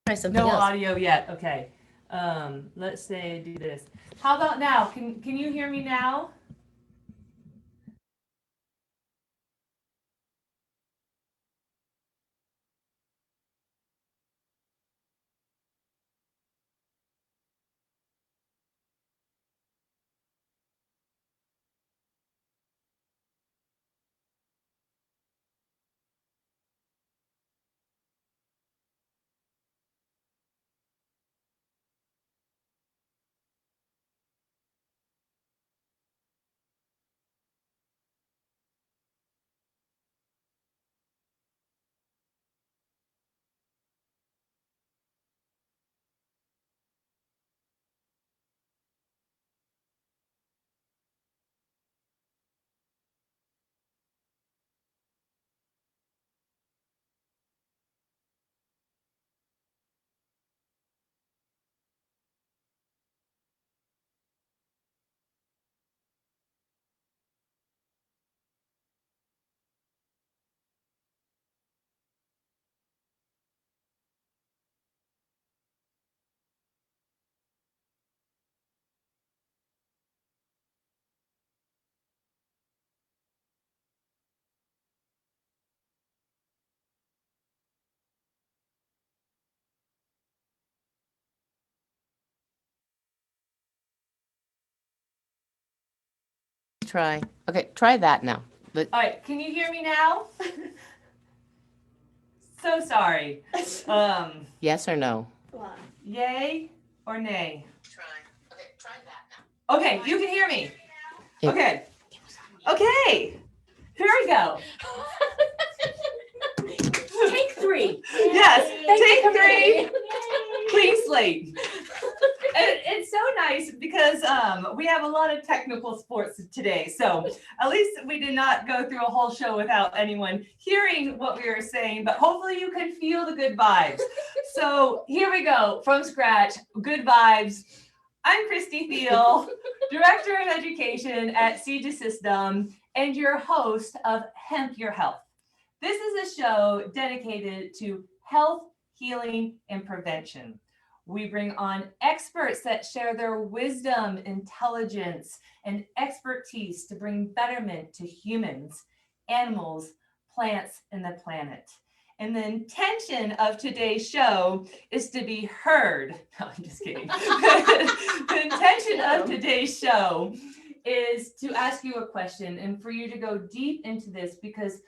Try something No else. audio yet. Okay. Let's say do this. How about now? Can you hear me now? Try. Okay, try that now. But All right. Can you hear me now? So sorry. yes or no? Yay or nay? Okay, you can hear me. Okay. Okay. Here we go. Take three. Yes. Take three. Yay. Clean slate. It's so nice because we have a lot of technical sports today. So at least we did not go through a whole show without anyone hearing what we were saying, but hopefully you can feel the good vibes. So here we go from scratch. Good vibes. I'm Christy Thiel, Director of Education at CJ System and your host of Hemp Your Health. This is a show dedicated to health, healing, and prevention. We bring on experts that share their wisdom, intelligence, and expertise to bring betterment to humans, animals, plants, and the planet. And the intention of today's show is to be heard. No, I'm just kidding. The intention of today's show is to ask you a question and for you to go deep into this because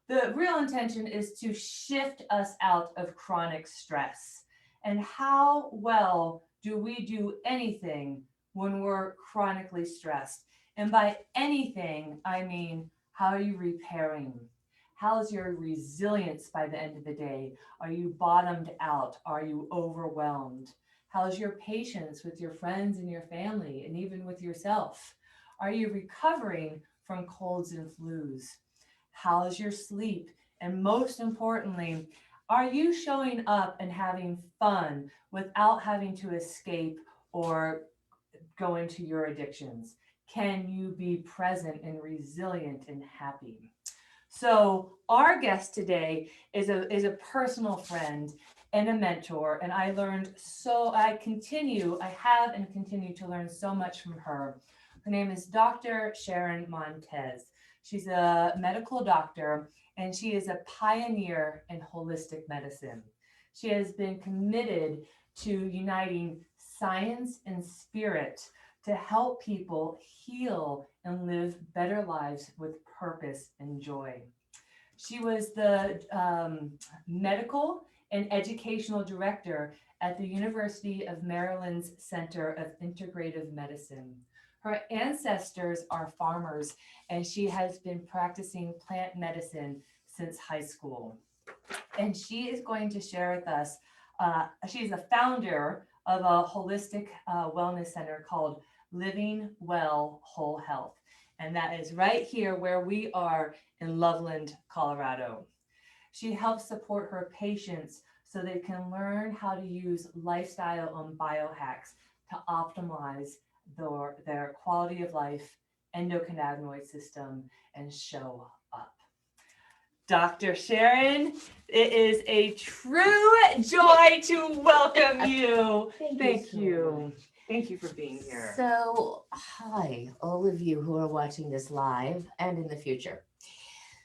the real intention is to shift us out of chronic stress. And how well do we do anything when we're chronically stressed? And by anything, I mean, how are you repairing? How's your resilience by the end of the day? Are you bottomed out? Are you overwhelmed? How's your patience with your friends and your family and even with yourself? Are you recovering from colds and flus? How's your sleep? And most importantly, are you showing up and having fun without having to escape or go into your addictions? Can you be present and resilient and happy? So, our guest today is a personal friend and a mentor, and I have and continue to learn so much from her. Her name is Dr. Sharon Montes. She's a medical doctor and she is a pioneer in holistic medicine. She has been committed to uniting science and spirit to help people heal and live better lives with purpose and joy. She was the medical and educational director at the University of Maryland's Center of Integrative Medicine. Her ancestors are farmers, and she has been practicing plant medicine since high school. And she is going to share with us. She's a founder of a holistic wellness center called Living Well Whole Health. And that is right here where we are in Loveland, Colorado. She helps support her patients so they can learn how to use lifestyle and biohacks to optimize their quality of life, endocannabinoid system, and show up. Dr. Sharon. It is a true joy to welcome you. Thank you. Thank you for being here. So, hi, all of you who are watching this live and in the future.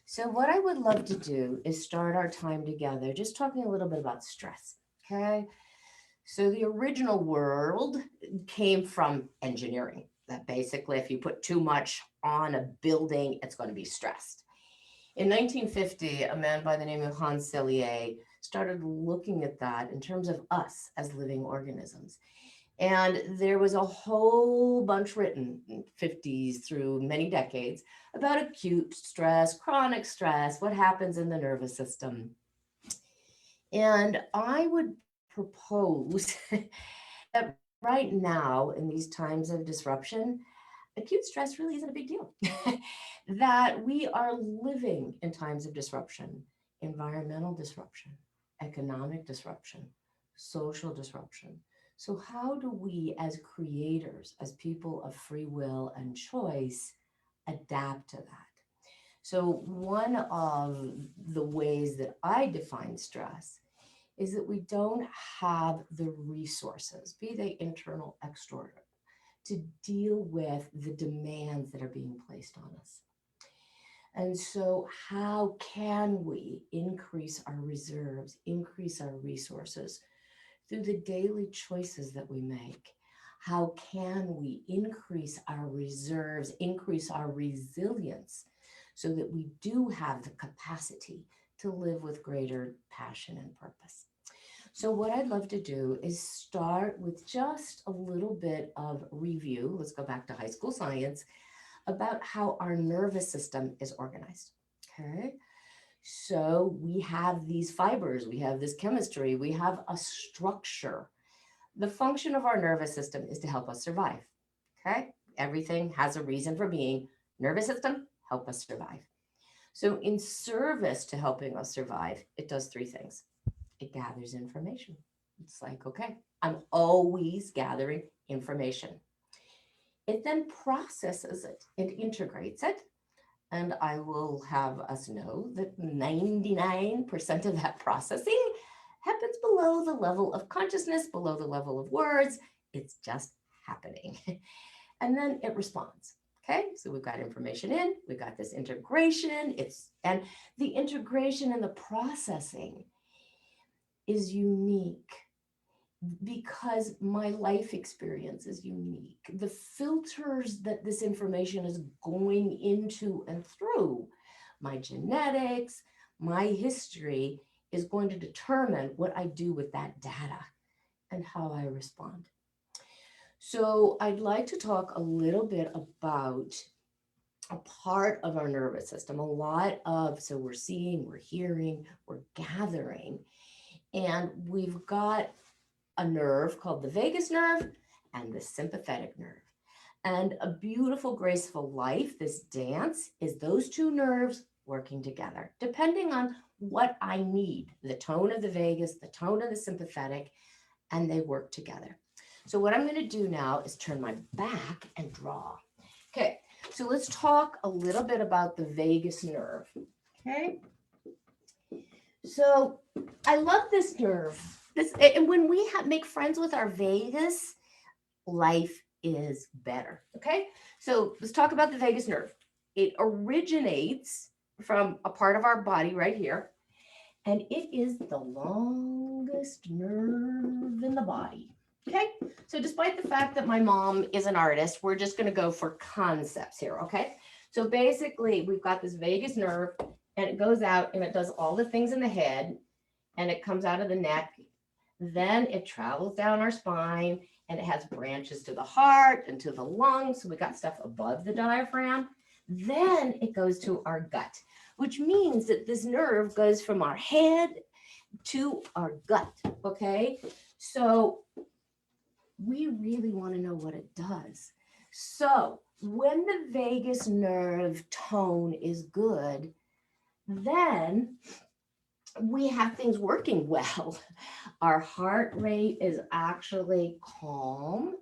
So, what I would love to do is start our time together just talking a little bit about stress. Okay. So, the original world came from engineering, that basically, if you put too much on a building, it's going to be stressed. In 1950, a man by the name of Hans Selye started looking at that in terms of us as living organisms. And there was a whole bunch written in 50s through many decades about acute stress, chronic stress, what happens in the nervous system. And I would propose that right now, in these times of disruption, acute stress really isn't a big deal. That we are living in times of disruption, environmental disruption, economic disruption, social disruption. So, how do we, as creators, as people of free will and choice, adapt to that? So, one of the ways that I define stress is that we don't have the resources, be they internal, external, to deal with the demands that are being placed on us. And so, how can we increase our reserves, increase our resources through the daily choices that we make? How can we increase our reserves, increase our resilience so that we do have the capacity to live with greater passion and purpose? So, what I'd love to do is start with just a little bit of review. Let's go back to high school science about how our nervous system is organized. Okay. So, we have these fibers, we have this chemistry, we have a structure. The function of our nervous system is to help us survive. Okay. Everything has a reason for being. Nervous system, help us survive. So, in service to helping us survive, it does three things. It gathers information. It's like, okay, I'm always gathering information. It then processes it and integrates it. And I will have us know that 99% of that processing happens below the level of consciousness, below the level of words. It's just happening. And then it responds. Okay, so we've got information in, we've got this integration. And the integration and the processing is unique because my life experience is unique. The filters that this information is going into and through, my genetics, my history, is going to determine what I do with that data and how I respond. So I'd like to talk a little bit about a part of our nervous system, so we're seeing, we're hearing, we're gathering, and we've got a nerve called the vagus nerve and the sympathetic nerve. And a beautiful, graceful life, this dance, is those two nerves working together, depending on what I need, the tone of the vagus, the tone of the sympathetic, and they work together. So what I'm going to do now is turn my back and draw. Okay, so let's talk a little bit about the vagus nerve. Okay, so I love this nerve. And when we make friends with our vagus, life is better. Okay, so let's talk about the vagus nerve. It originates from a part of our body right here, and it is the longest nerve in the body. Okay, so despite the fact that my mom is an artist, we're just going to go for concepts here. Okay, so basically we've got this vagus nerve, and it goes out and it does all the things in the head, and it comes out of the neck. Then it travels down our spine, and it has branches to the heart and to the lungs. So we got stuff above the diaphragm. Then it goes to our gut, which means that this nerve goes from our head to our gut. Okay, so we really want to know what it does. So when the vagus nerve tone is good, then we have things working well. Our heart rate is actually calm.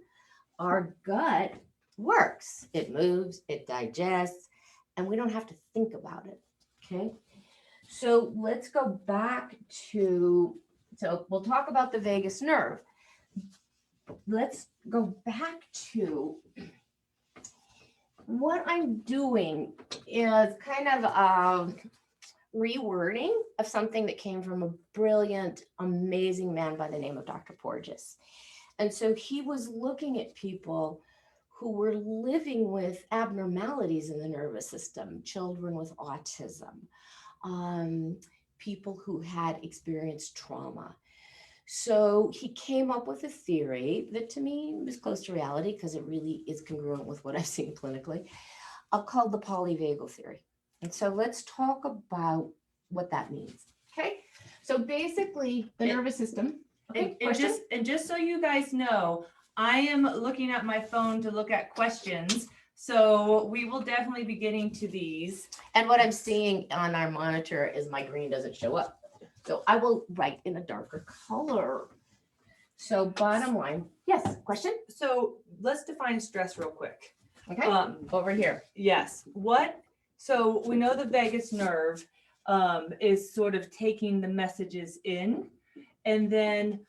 Our gut works. It moves, it digests, and we don't have to think about it. Okay. So let's go back to, so we'll talk about the vagus nerve. Let's go back to what I'm doing is kind of rewording of something that came from a brilliant, amazing man by the name of Dr. Porges. And so he was looking at people who were living with abnormalities in the nervous system, children with autism, people who had experienced trauma. So he came up with a theory that to me was close to reality because it really is congruent with what I've seen clinically, called the polyvagal theory. And so let's talk about what that means. Okay. So basically the nervous system. Okay, And just so you guys know, I am looking at my phone to look at questions. So we will definitely be getting to these. And what I'm seeing on our monitor is my green doesn't show up. So I will write in a darker color. So bottom line, yes, question? So let's define stress real quick. Okay, over here. Yes. So we know the vagus nerve is sort of taking the messages in, and then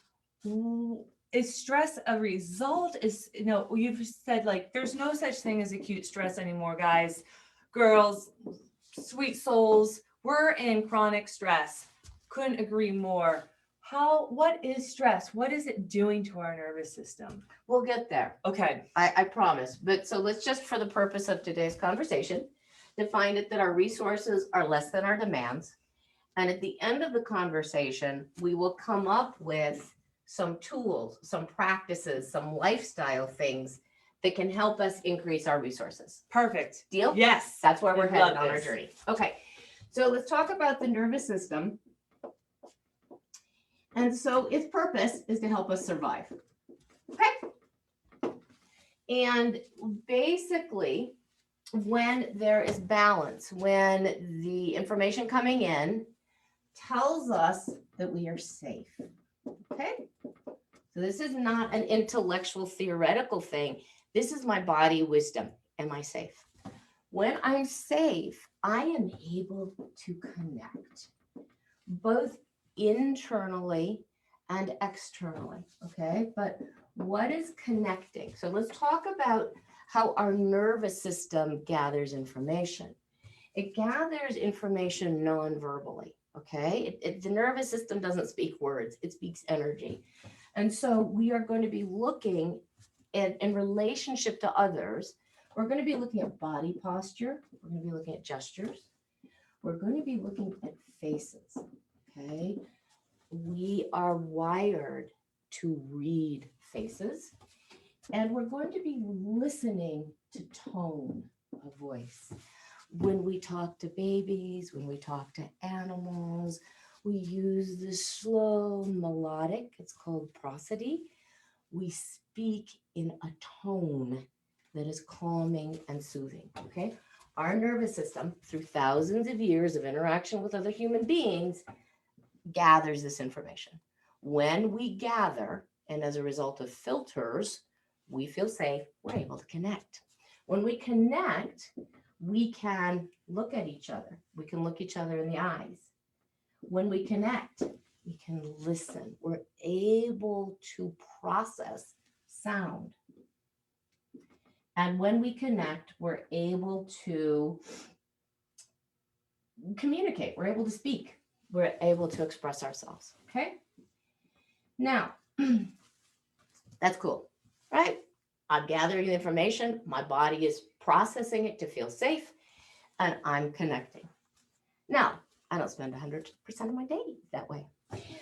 is stress a result? You've said like there's no such thing as acute stress anymore, guys, girls, sweet souls. We're in chronic stress. Couldn't agree more. What is stress? What is it doing to our nervous system? We'll get there. Okay. I promise. But so let's just, for the purpose of today's conversation, define it that our resources are less than our demands. And at the end of the conversation, we will come up with some tools, some practices, some lifestyle things that can help us increase our resources. Perfect. Deal? Yes. That's where we're I love headed on our this. journey. Okay. So let's talk about the nervous system. And so its purpose is to help us survive. Okay. And basically, when there is balance, when the information coming in tells us that we are safe. Okay. So this is not an intellectual theoretical thing. This is my body wisdom. Am I safe? When I'm safe, I am able to connect both internally and externally. Okay. But what is connecting? So let's talk about how our nervous system gathers information. It gathers information non-verbally. Okay. The nervous system doesn't speak words, it speaks energy. And so we are going to be looking at, in relationship to others, we're going to be looking at body posture. We're going to be looking at gestures. We're going to be looking at faces. Okay. We are wired to read faces, and we're going to be listening to tone of voice. When we talk to babies, when we talk to animals, we use the slow melodic, it's called prosody. We speak in a tone that is calming and soothing, okay? Our nervous system, through thousands of years of interaction with other human beings, gathers this information. When we gather, and as a result of filters, we feel safe, we're able to connect. When we connect, we can look at each other. We can look each other in the eyes. When we connect, we can listen. We're able to process sound. And when we connect, we're able to communicate. We're able to speak. We're able to express ourselves. Okay. Now, that's cool, right? I'm gathering the information. My body is processing it to feel safe, and I'm connecting. Now, I don't spend 100% of my day that way.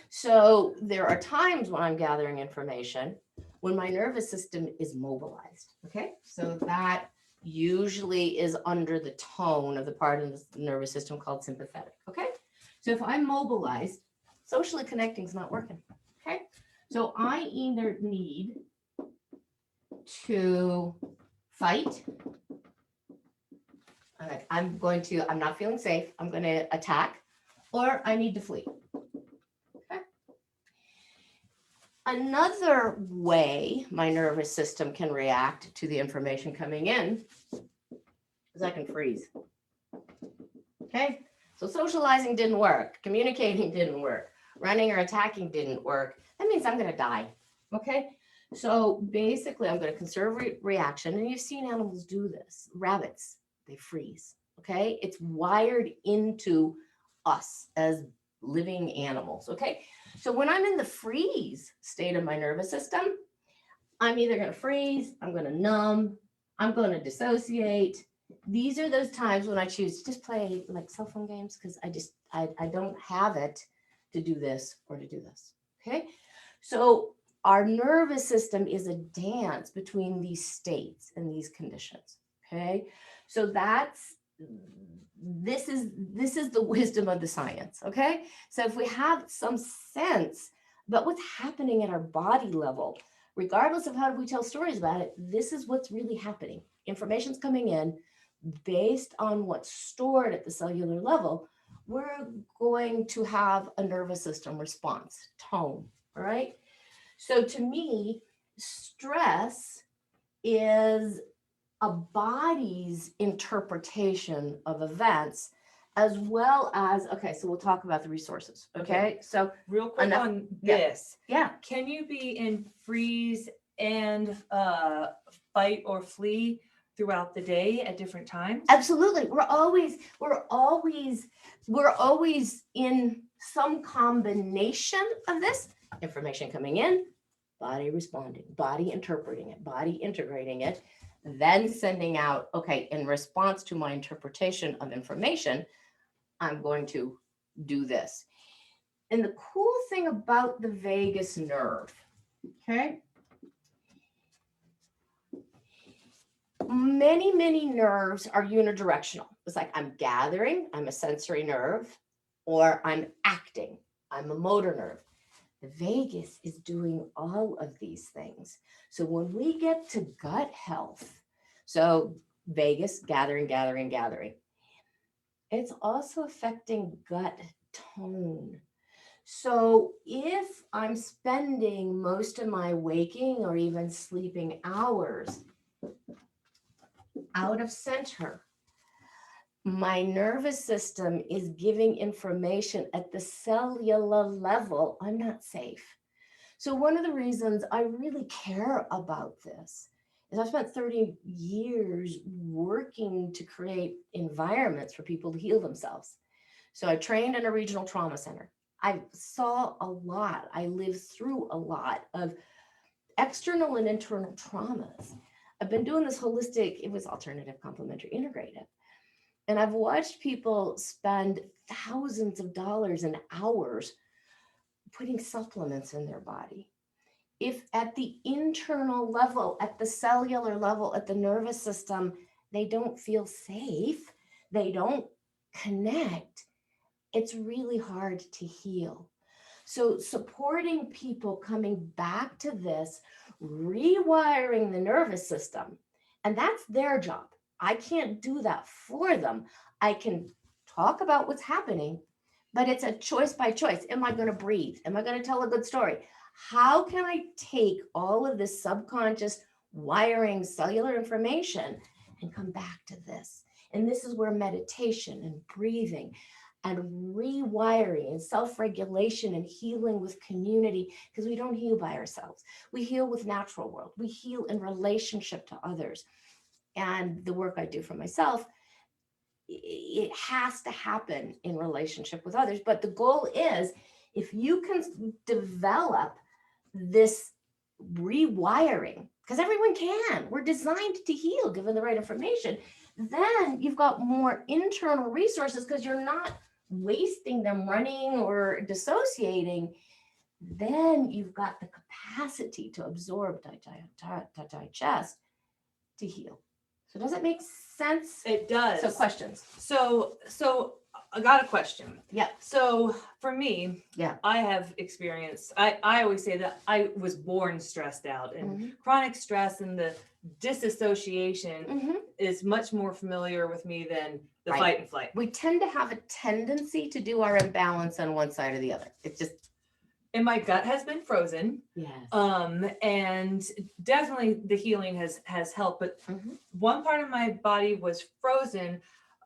So there are times when I'm gathering information when my nervous system is mobilized. Okay. So that usually is under the tone of the part of the nervous system called sympathetic. Okay. So if I'm mobilized, socially connecting is not working. Okay. So I either need to fight. I'm not feeling safe. I'm going to attack, or I need to flee. Okay. Another way my nervous system can react to the information coming in is I can freeze. Okay. So socializing didn't work, communicating didn't work, running or attacking didn't work. That means I'm going to die. Okay. So basically, I'm going to conserve reaction. And you've seen animals do this. Rabbits, they freeze. Okay. It's wired into us as living animals. Okay. So when I'm in the freeze state of my nervous system, I'm either going to freeze, I'm going to numb, I'm going to dissociate. These are those times when I choose to just play like cell phone games because I don't have it to do this or to do this. Okay. So our nervous system is a dance between these states and these conditions. Okay. So this is the wisdom of the science. Okay. So if we have some sense about what's happening at our body level, regardless of how we tell stories about it, this is what's really happening. Information's coming in based on what's stored at the cellular level. We're going to have a nervous system response, tone. All right. So to me, stress is a body's interpretation of events as well as, okay, so we'll talk about the resources. Okay. So real quick enough- on yeah. this. yeah, Can you be in freeze and fight or flee throughout the day at different times? absolutely. We're always in some combination of this information coming in, body responding, body interpreting it, body integrating it, then sending out, okay, in response to my interpretation of information, I'm going to do this. And the cool thing about the vagus nerve, okay, many nerves are unidirectional. It's like I'm gathering, I'm a sensory nerve, or I'm acting, I'm a motor nerve. The vagus is doing all of these things. So when we get to gut health, so vagus, gathering. It's also affecting gut tone. So if I'm spending most of my waking or even sleeping hours out of center, my nervous system is giving information at the cellular level. I'm not safe. So one of the reasons I really care about this is I've spent 30 years working to create environments for people to heal themselves. So I trained in a regional trauma center. I saw a lot. I lived through a lot of external and internal traumas. I've been doing this holistic, it was alternative, complementary, integrative. And I've watched people spend thousands of dollars and hours putting supplements in their body. If at the internal level, at the cellular level, at the nervous system, they don't feel safe, they don't connect, it's really hard to heal. So supporting people coming back to this, rewiring the nervous system, and that's their job. I can't do that for them. I can talk about what's happening, but it's a choice by choice. Am I going to breathe? Am I going to tell a good story? How can I take all of this subconscious wiring cellular information and come back to this? And this is where meditation and breathing and rewiring and self-regulation and healing with community, because we don't heal by ourselves. We heal with natural world. We heal in relationship to others. And the work I do for myself, it has to happen in relationship with others. But the goal is, if you can develop this rewiring, because everyone can, we're designed to heal given the right information, then you've got more internal resources because you're not wasting them running or dissociating. Then you've got the capacity to absorb, digest, to heal. So does it make sense? It does. So questions. So I got a question. Yeah. So for me, Yeah. I have experienced, I always say that I was born stressed out, and Mhm. chronic stress and the disassociation Mhm. is much more familiar with me than the Right. fight and flight. We tend to have a tendency to do our imbalance on one side or the other. It's just, And my gut has been frozen. yes. And definitely the healing has helped, but Mhm. one part of my body was frozen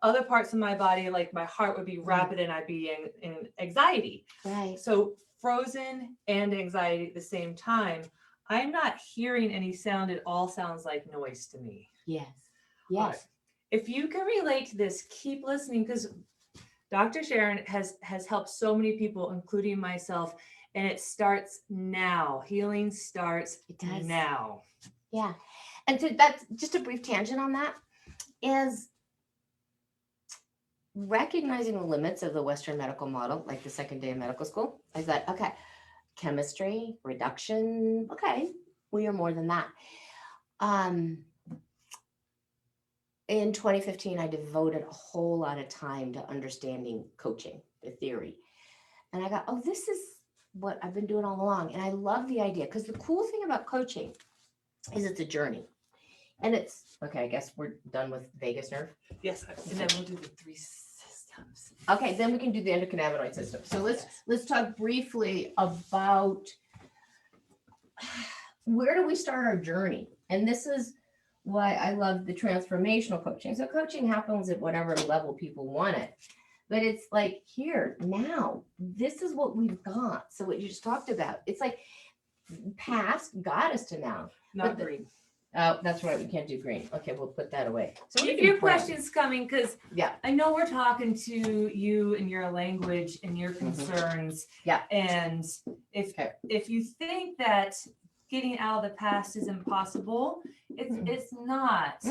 other parts of my body, like my heart would be rapid and I'd be in anxiety. Right. So frozen and anxiety at the same time. I'm not hearing any sound. It all sounds like noise to me. Yes. All right. Yes. If you can relate to this, keep listening, because Dr. Sharon has helped so many people, including myself, and it starts now. Healing starts It does. now. Yeah. And so that's just a brief tangent on that is recognizing the limits of the Western medical model, like the second day of medical school. I thought, okay, chemistry, reduction, okay, we are more than that. In 2015, I devoted a whole lot of time to understanding coaching, the theory. And I got, oh, this is what I've been doing all along. And I love the idea because the cool thing about coaching is it's a journey. And it's, okay, I guess we're done with vagus nerve. Yes, and then we'll do the 3 systems. Okay, then we can do the endocannabinoid system. So let's talk briefly about where do we start our journey? And this is why I love the transformational coaching. So coaching happens at whatever level people want it. But it's like here, now, this is what we've got. So what you just talked about, it's like past got us to now. Not green. Oh, that's right. We can't do green. Okay, we'll put that away. So Keep your questions coming, because yeah, I know we're talking to you in your language and your concerns. Yeah. And if you think that getting out of the past is impossible, it's not.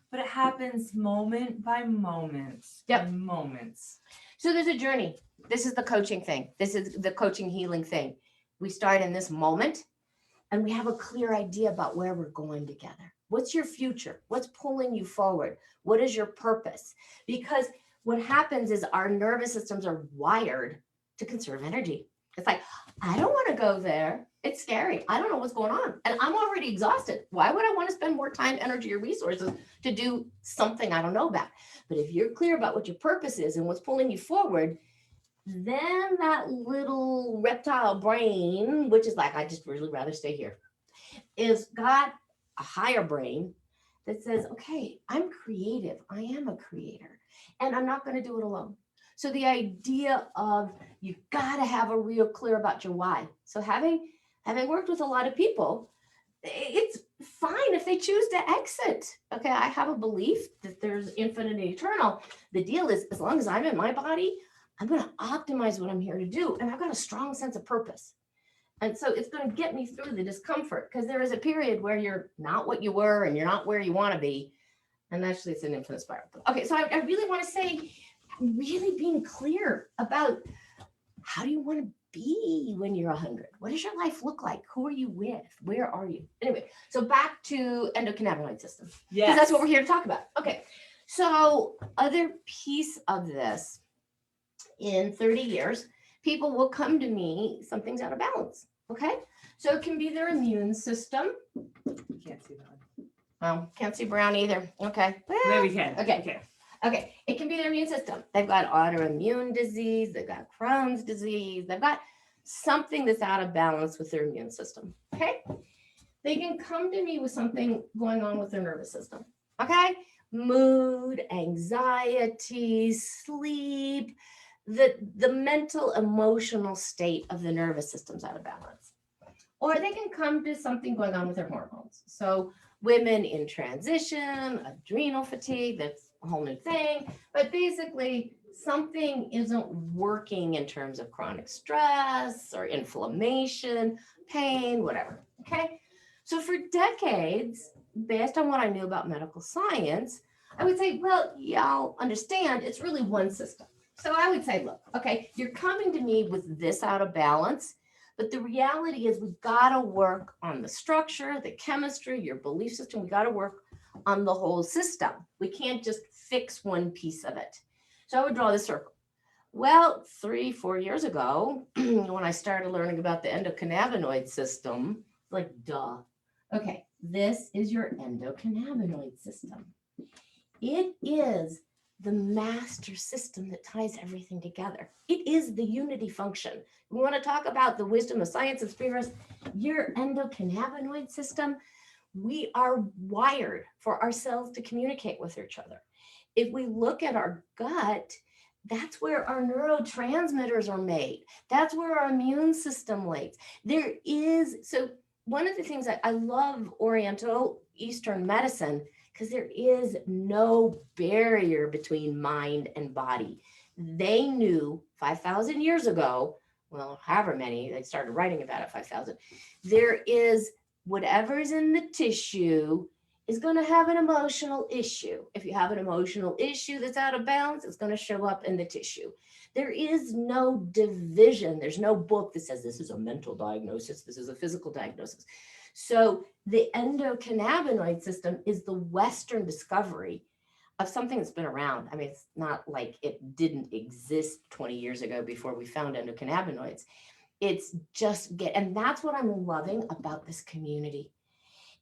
But it happens moment by moment. Yep. By moments. So there's a journey. This is the coaching thing. This is the coaching healing thing. We start in this moment and we have a clear idea about where we're going together. What's your future? What's pulling you forward? What is your purpose? Because what happens is our nervous systems are wired to conserve energy. It's like, I don't want to go there. It's scary. I don't know what's going on. And I'm already exhausted. Why would I want to spend more time, energy, or resources to do something I don't know about? But if you're clear about what your purpose is and what's pulling you forward, then that little reptile brain, which is like, I just really rather stay here, is got a higher brain that says, okay, I'm creative. I am a creator and I'm not going to do it alone. So the idea of you've got to have a real clear about your why. So having worked with a lot of people, it's fine if they choose to exit. Okay, I have a belief that there's infinite and eternal. The deal is, as long as I'm in my body, I'm going to optimize what I'm here to do. And I've got a strong sense of purpose. And so it's going to get me through the discomfort, because there is a period where you're not what you were and you're not where you want to be. And actually it's an infinite spiral. Okay, so I really want to say, really being clear about how do you want to be when you're 100? What does your life look like? Who are you with? Where are you? Anyway, so back to endocannabinoid system. Yes. Because that's what we're here to talk about. Okay, so other piece of this, in 30 years, people will come to me, something's out of balance. Okay, so it can be their immune system. You can't see that one. Oh, can't see brown either. Okay. There we can. Okay. Okay, it can be their immune system. They've got autoimmune disease, they've got Crohn's disease, they've got something that's out of balance with their immune system. Okay, they can come to me with something going on with their nervous system. Okay, mood, anxiety, sleep, the mental, emotional state of the nervous system's out of balance. Or they can come to something going on with their hormones. So women in transition, adrenal fatigue, that's a whole new thing. But basically, something isn't working in terms of chronic stress or inflammation, pain, whatever. Okay. So for decades, based on what I knew about medical science, I would say, well, y'all understand it's really one system. So I would say, look, okay, you're coming to me with this out of balance. But the reality is we've got to work on the structure, the chemistry, your belief system. We got to work on the whole system. We can't just fix one piece of it. So I would draw the circle. Well, 3-4 years ago, when I started learning about the endocannabinoid system, like, duh. Okay, this is your endocannabinoid system. It is the master system that ties everything together. It is the unity function. We want to talk about the wisdom of science and spirits. Your endocannabinoid system, we are wired for ourselves to communicate with each other. if we look at our gut, that's where our neurotransmitters are made. That's where our immune system lays. So one of the things I love Oriental Eastern medicine, because there is no barrier between mind and body. They knew 5,000 years ago, well, however many, they started writing about it 5,000, there is whatever's in the tissue is going to have an emotional issue. If you have an emotional issue that's out of balance, it's going to show up in the tissue. There is no division. There's no book that says this is a mental diagnosis, this is a physical diagnosis. So the endocannabinoid system is the Western discovery of something that's been around. I mean, it's not like it didn't exist 20 years ago before we found endocannabinoids. It's just and that's what I'm loving about this community,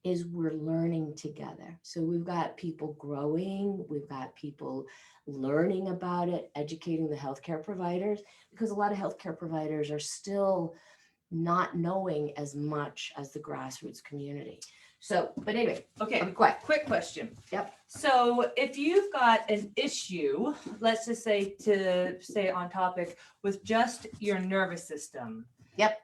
is we're learning together. So we've got people growing, we've got people learning about it, educating the healthcare providers, because a lot of healthcare providers are still not knowing as much as the grassroots community. So, but anyway, Okay, quick question. Yep. So if you've got an issue, let's just say, to stay on topic, with just your nervous system. Yep.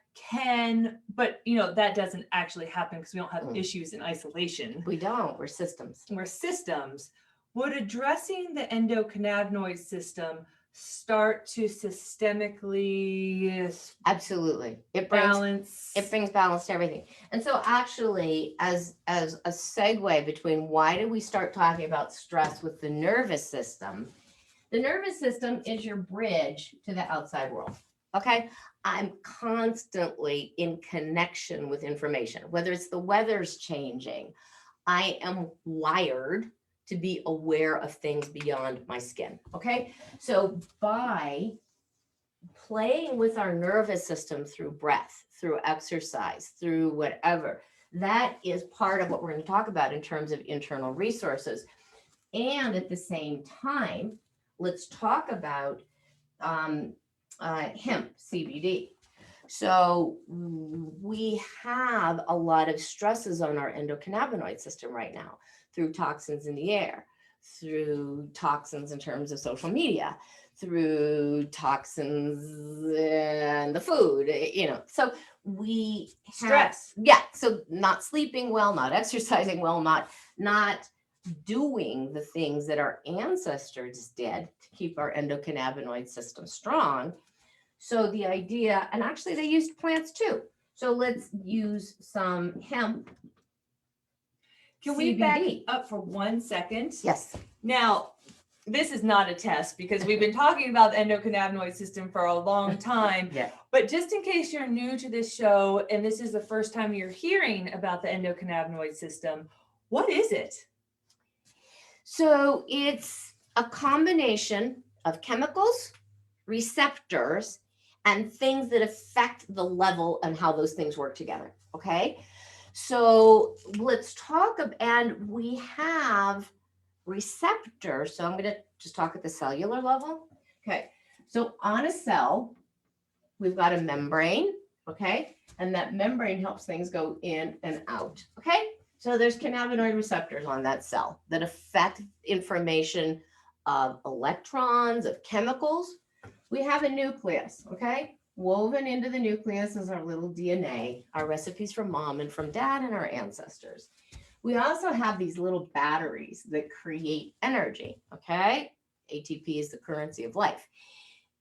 But that doesn't actually happen because we don't have issues in isolation. We don't, we're systems. We're systems. Would addressing the endocannabinoid system start to systemically Absolutely. It balance? brings balance to everything. And so actually, as a segue between why did we start talking about stress with the nervous system is your bridge to the outside world. Okay. I'm constantly in connection with information, whether it's the weather's changing. I am wired to be aware of things beyond my skin. Okay. So by playing with our nervous system through breath, through exercise, through whatever, that is part of what we're going to talk about in terms of internal resources. And at the same time, let's talk about hemp CBD. So we have a lot of stresses on our endocannabinoid system right now, through toxins in the air, through toxins in terms of social media, through toxins in the food, so we Stress. So not sleeping well, not exercising well, not doing the things that our ancestors did to keep our endocannabinoid system strong. So the idea, and actually they used plants too. So let's use some hemp. Can CBD. we back up for 1 second? Yes. Now, this is not a test because we've been talking about the endocannabinoid system for a long time. Yeah. But just in case you're new to this show and this is the first time you're hearing about the endocannabinoid system, what is it? So it's a combination of chemicals, receptors, and things that affect the level and how those things work together. Okay. So let's talk and we have receptors. So I'm going to just talk at the cellular level. Okay. So on a cell, we've got a membrane. Okay. And that membrane helps things go in and out. Okay. So there's cannabinoid receptors on that cell that affect information of electrons, of chemicals. We have a nucleus, okay? Woven into the nucleus is our little DNA, our recipes from mom and from dad and our ancestors. We also have these little batteries that create energy, okay? ATP is the currency of life.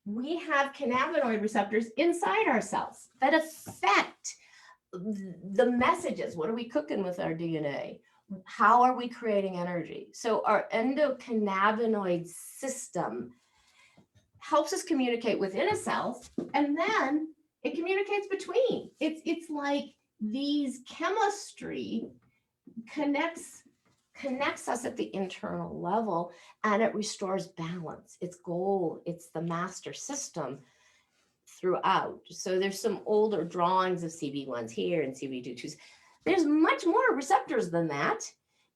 We have cannabinoid receptors inside our cells that affect the messages. What are we cooking with our DNA? How are we creating energy? So our endocannabinoid system helps us communicate within a cell, and then it communicates between. It's like these chemistry connects us at the internal level, and it restores balance. It's gold. It's the master system throughout. So there's some older drawings of CB1s here and CB22s. There's much more receptors than that.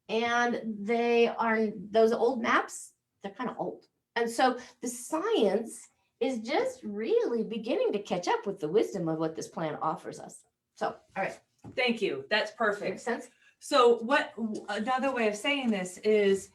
And those old maps, they're kind of old. And so the science is just really beginning to catch up with the wisdom of what this plant offers us. So, all right. Thank you. That's perfect. Makes sense? So another way of saying this is,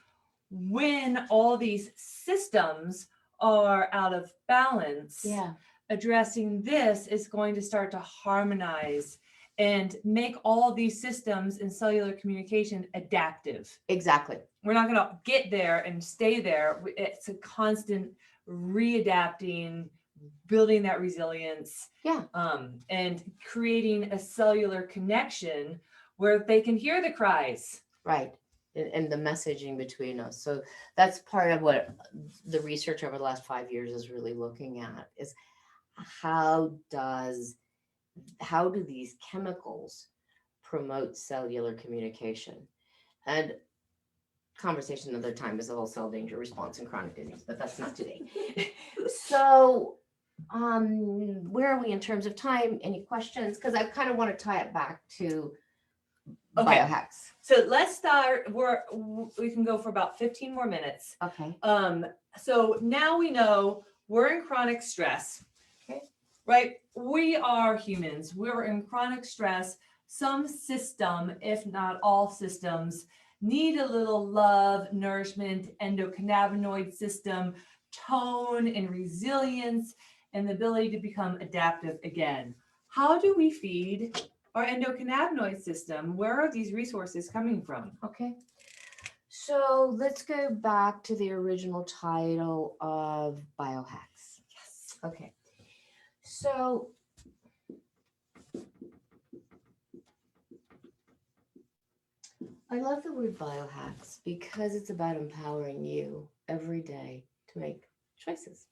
when all these systems are out of balance, Yeah. addressing this is going to start to harmonize and make all these systems in cellular communication adaptive. Exactly. We're not going to get there and stay there. It's a constant readapting, building that resilience, Yeah. and creating a cellular connection where they can hear the cries. Right. And the messaging between us. So that's part of what the research over the last 5 years is really looking at, is how do these chemicals promote cellular communication? And conversation another time is the whole cell danger response in chronic disease, but that's not today. So where are we in terms of time? Any questions? Because I kind of want to tie it back to Okay. biohacks. So let's start. We can go for about 15 more minutes. Okay. So now we know we're in chronic stress. Okay. Right? We are humans. We're in chronic stress. Some system, if not all systems, need a little love, nourishment, endocannabinoid system, tone and resilience, and the ability to become adaptive again. How do we feed our endocannabinoid system? Where are these resources coming from? Okay. So let's go back to the original title of Biohacks. Yes. Okay. So I love the word biohacks because it's about empowering you every day to make choices.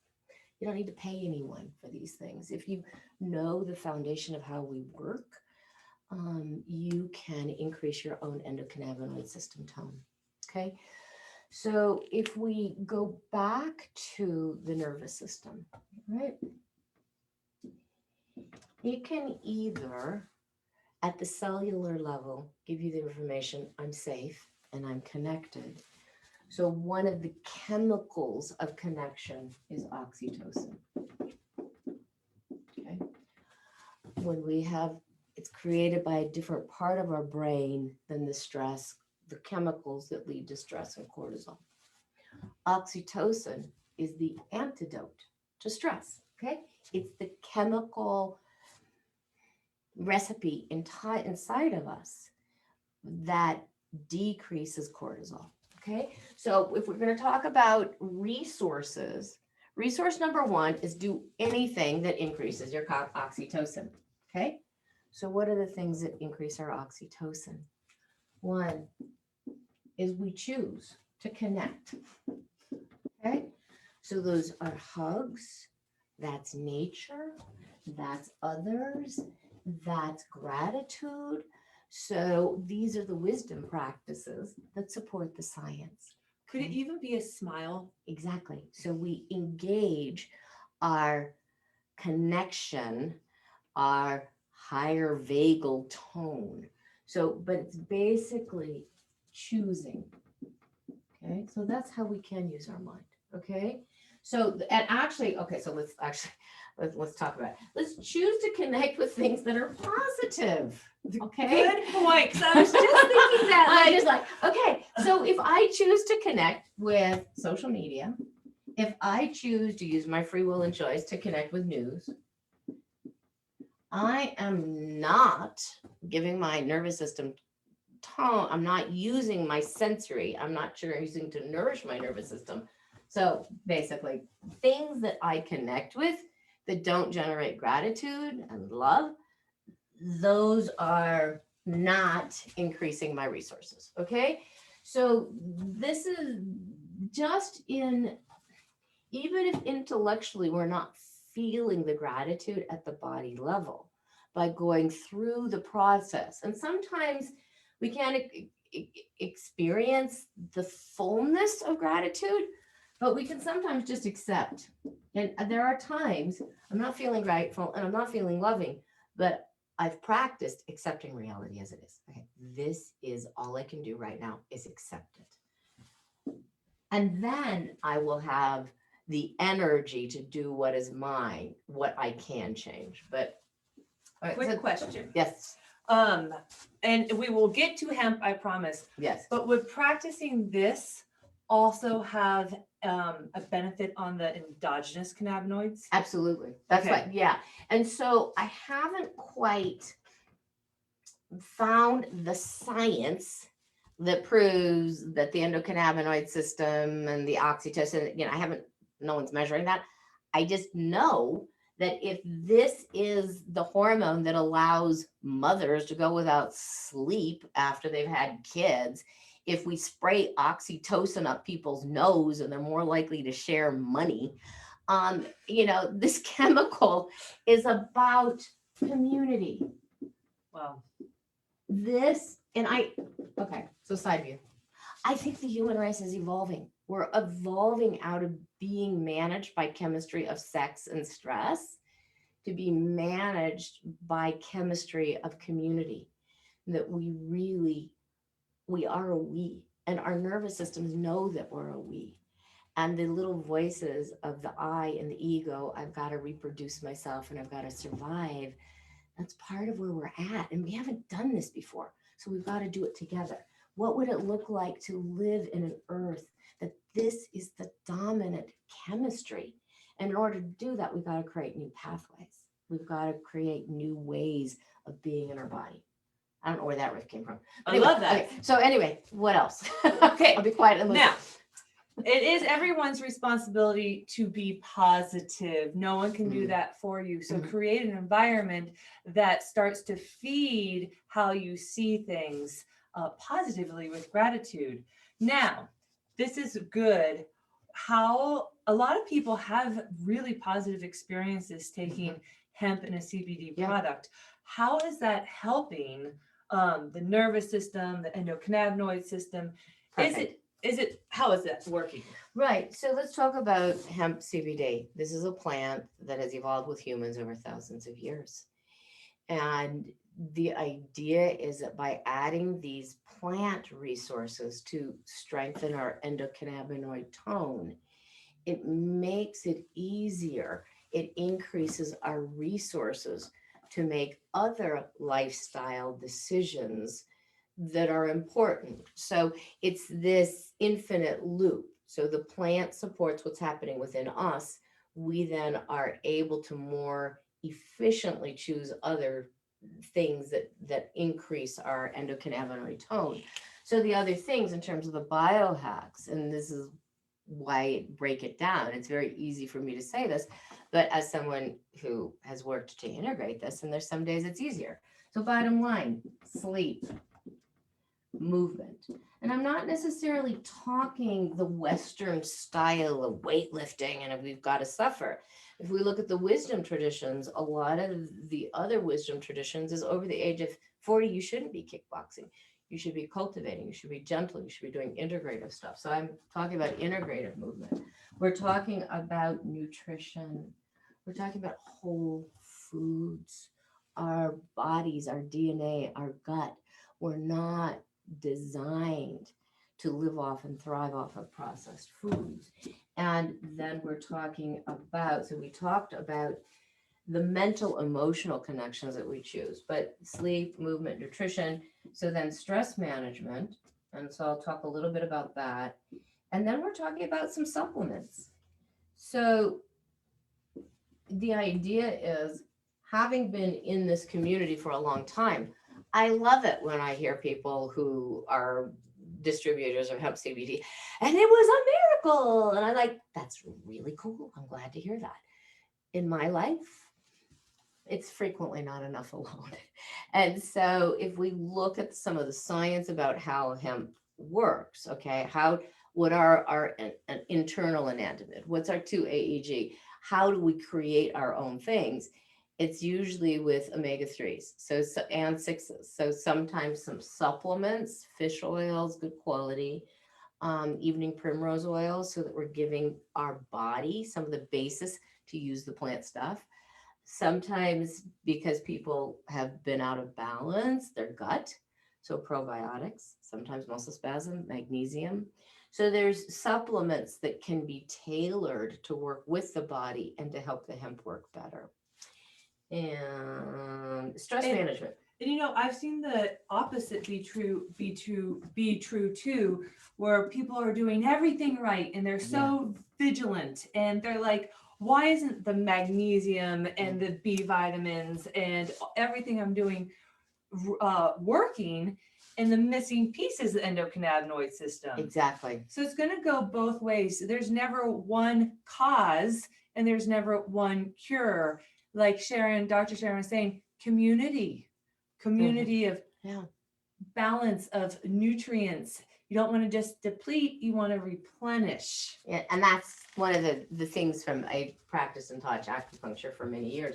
You don't need to pay anyone for these things. If you know the foundation of how we work, you can increase your own endocannabinoid system tone. Okay. So if we go back to the nervous system, right? It can either at the cellular level give you the information, I'm safe and I'm connected. So one of the chemicals of connection is oxytocin. Okay. When we have, it's created by a different part of our brain than the stress, the chemicals that lead to stress and cortisol. Oxytocin is the antidote to stress. Okay. It's the chemical recipe inside of us that decreases cortisol. Okay. So if we're going to talk about resources, resource number one is do anything that increases your oxytocin. Okay. So what are the things that increase our oxytocin? One is we choose to connect. Okay. So those are hugs, that's nature, that's others, that's gratitude. So these are the wisdom practices that support the science. Could it even be a smile? Exactly. So we engage our connection, our higher vagal tone. So, but it's basically choosing. Okay. So that's how we can use our mind. Okay. So, and actually, okay, so let's talk about it. Let's choose to connect with things that are positive. Okay. Good point. 'Cause I was just thinking that. I just like, okay, so if I choose to connect with social media, if I choose to use my free will and choice to connect with news, I am not giving my nervous system tone. I'm not using my sensory. I'm not choosing to nourish my nervous system. So basically, things that I connect with that don't generate gratitude and love, those are not increasing my resources. Okay. So this is just even if intellectually we're not feeling the gratitude at the body level by going through the process. And sometimes we can't experience the fullness of gratitude, but we can sometimes just accept. And there are times I'm not feeling grateful and I'm not feeling loving, but I've practiced accepting reality as it is. Okay, this is all I can do right now is accept it. And then I will have the energy to do what is mine, what I can change. But all right, Quick question. Yes. And we will get to hemp, I promise. Yes. But would practicing this also have a benefit on the endogenous cannabinoids? Absolutely. That's Okay. what, yeah. And so I haven't quite found the science that proves that the endocannabinoid system and the oxytocin, I haven't, no one's measuring that. I just know that if this is the hormone that allows mothers to go without sleep after they've had kids, if we spray oxytocin up people's nose and they're more likely to share money, this chemical is about community. Wow. So side view. I think the human race is evolving. We're evolving out of being managed by chemistry of sex and stress to be managed by chemistry of community. That we are a we, and our nervous systems know that we're a we. And the little voices of the I and the ego, I've got to reproduce myself and I've got to survive. That's part of where we're at. And we haven't done this before. So we've got to do it together. What would it look like to live in an earth that this is the dominant chemistry? And in order to do that, we've got to create new pathways. We've got to create new ways of being in our body. I don't know where that riff came from. But I love that. Okay, so anyway, what else? Okay, I'll be quiet and listen. Now, it is everyone's responsibility to be positive. No one can do that for you. So create an environment that starts to feed how you see things positively with gratitude. Now, this is good. How a lot of people have really positive experiences taking hemp and a CBD product. How is that helping the nervous system, the endocannabinoid system? Perfect. How is that working? Right. So let's talk about hemp CBD. This is a plant that has evolved with humans over thousands of years. And the idea is that by adding these plant resources to strengthen our endocannabinoid tone, it makes it easier. It increases our resources to make other lifestyle decisions that are important. So it's this infinite loop. So the plant supports what's happening within us. We then are able to more efficiently choose other things that increase our endocannabinoid tone. So the other things in terms of the biohacks, and this is why I break it down. It's very easy for me to say this, but as someone who has worked to integrate this, and there's some days it's easier. So bottom line, sleep, movement. And I'm not necessarily talking the Western style of weightlifting and if we've got to suffer. If we look at the wisdom traditions, a lot of the other wisdom traditions is over the age of 40, you shouldn't be kickboxing. You should be cultivating, you should be gentle, you should be doing integrative stuff. So I'm talking about integrative movement. We're talking about nutrition. We're talking about whole foods, our bodies, our DNA, our gut. We're not designed to live off and thrive off of processed foods. And then we're talking about, so we talked about the mental emotional connections that we choose, but sleep, movement, nutrition. So then stress management. And so I'll talk a little bit about that. And then we're talking about some supplements. So the idea is, having been in this community for a long time, I love it when I hear people who are distributors of hemp CBD, and it was a miracle. And I'm like, that's really cool. I'm glad to hear that. In my life, it's frequently not enough alone. And so if we look at some of the science about how hemp works, okay, what are our internal anandamide? What's our 2-AEG? How do we create our own things? It's usually with omega-3s, and 6s. So sometimes some supplements, fish oils, good quality, evening primrose oil, so that we're giving our body some of the basis to use the plant stuff. Sometimes because people have been out of balance, their gut, so probiotics, sometimes muscle spasm, magnesium. So there's supplements that can be tailored to work with the body and to help the hemp work better. And stress management. And I've seen the opposite be true too, where people are doing everything right and they're so vigilant and they're like, why isn't the magnesium and the B vitamins and everything I'm doing working? And the missing piece is the endocannabinoid system. Exactly. So it's going to go both ways. There's never one cause and there's never one cure. Like Dr. Sharon was saying, community of balance of nutrients. You don't want to just deplete, you want to replenish. Yeah, and that's one of the things from I practiced and taught acupuncture for many years.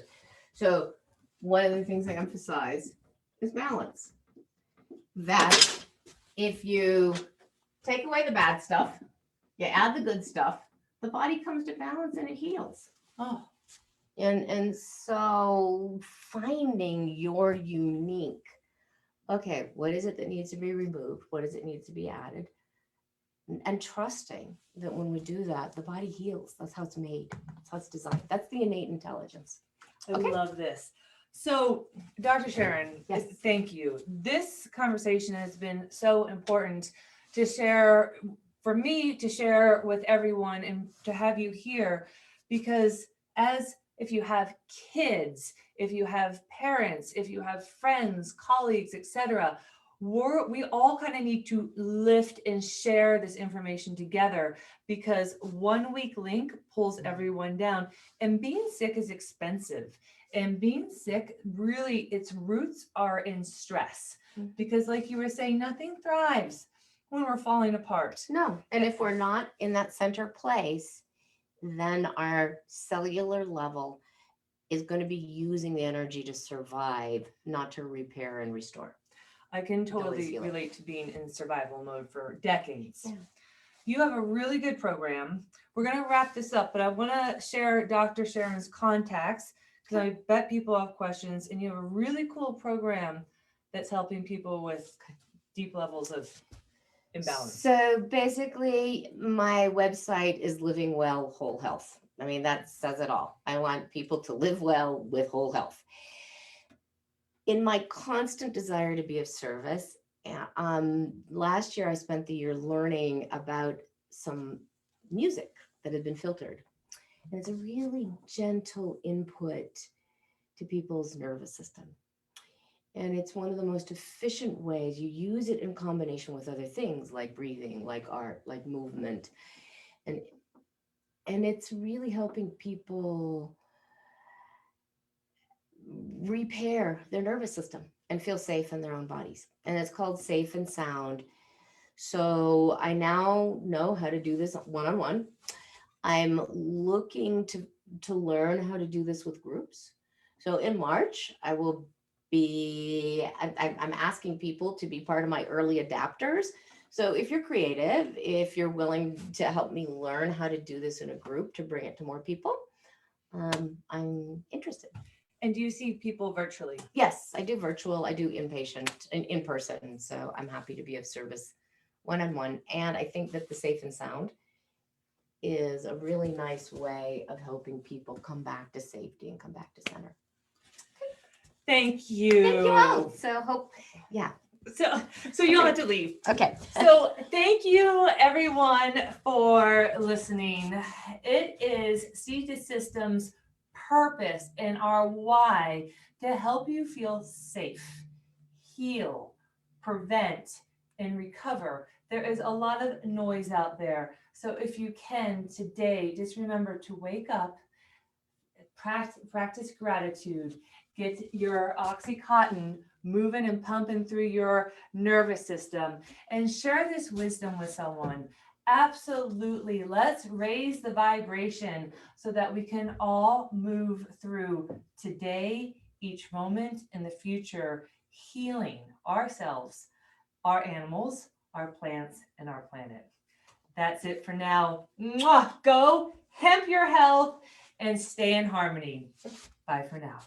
So one of the things I emphasize is balance. That if you take away the bad stuff, you add the good stuff, the body comes to balance and it heals. Oh, And so finding your unique, okay, what is it that needs to be removed? What does it need to be added? And trusting that when we do that, the body heals. That's how it's made. That's how it's designed. That's the innate intelligence. I Okay. love this. So, Dr. Sharon, Yes. thank you. This conversation has been so important to share, for me to share with everyone and to have you here, because if you have kids, if you have parents, if you have friends, colleagues, etc., we all kind of need to lift and share this information together, because one weak link pulls everyone down, and being sick is expensive. And being sick, really, its roots are in stress, because like you were saying, nothing thrives when we're falling apart. No. And if we're not in that center place, then our cellular level is going to be using the energy to survive, not to repair and restore. I can always totally feel it. relate to being in survival mode for decades. Yeah. You have a really good program. We're going to wrap this up, but I want to share Dr. Sharon's contacts, because I bet people have questions, and you have a really cool program that's helping people with deep levels of imbalance. So basically, my website is Living Well Whole Health. I mean, that says it all. I want people to live well with whole health. In my constant desire to be of service, last year I spent the year learning about some music that had been filtered. And it's a really gentle input to people's nervous system. And it's one of the most efficient ways. You use it in combination with other things like breathing, like art, like movement. And it's really helping people repair their nervous system and feel safe in their own bodies. And it's called Safe and Sound. So I now know how to do this one-on-one. I'm looking to learn how to do this with groups. So in March, I will be, I'm asking people to be part of my early adapters. So if you're creative, if you're willing to help me learn how to do this in a group to bring it to more people, I'm interested. And do you see people virtually? Yes, I do virtual, I do inpatient and in person. So I'm happy to be of service one-on-one. And I think that the Safe and Sound is a really nice way of helping people come back to safety and come back to center. Thank you. Thank you all. So So you don't have to leave. Okay. So thank you everyone for listening. It is Seed Systems' purpose and our why to help you feel safe, heal, prevent, and recover. There is a lot of noise out there. So if you can today, just remember to wake up, practice gratitude, get your Oxycontin moving and pumping through your nervous system, and share this wisdom with someone. Absolutely. Let's raise the vibration so that we can all move through today, each moment, in the future, healing ourselves, our animals, our plants, and our planet. That's it for now. Mwah! Go hemp your health and stay in harmony. Bye for now.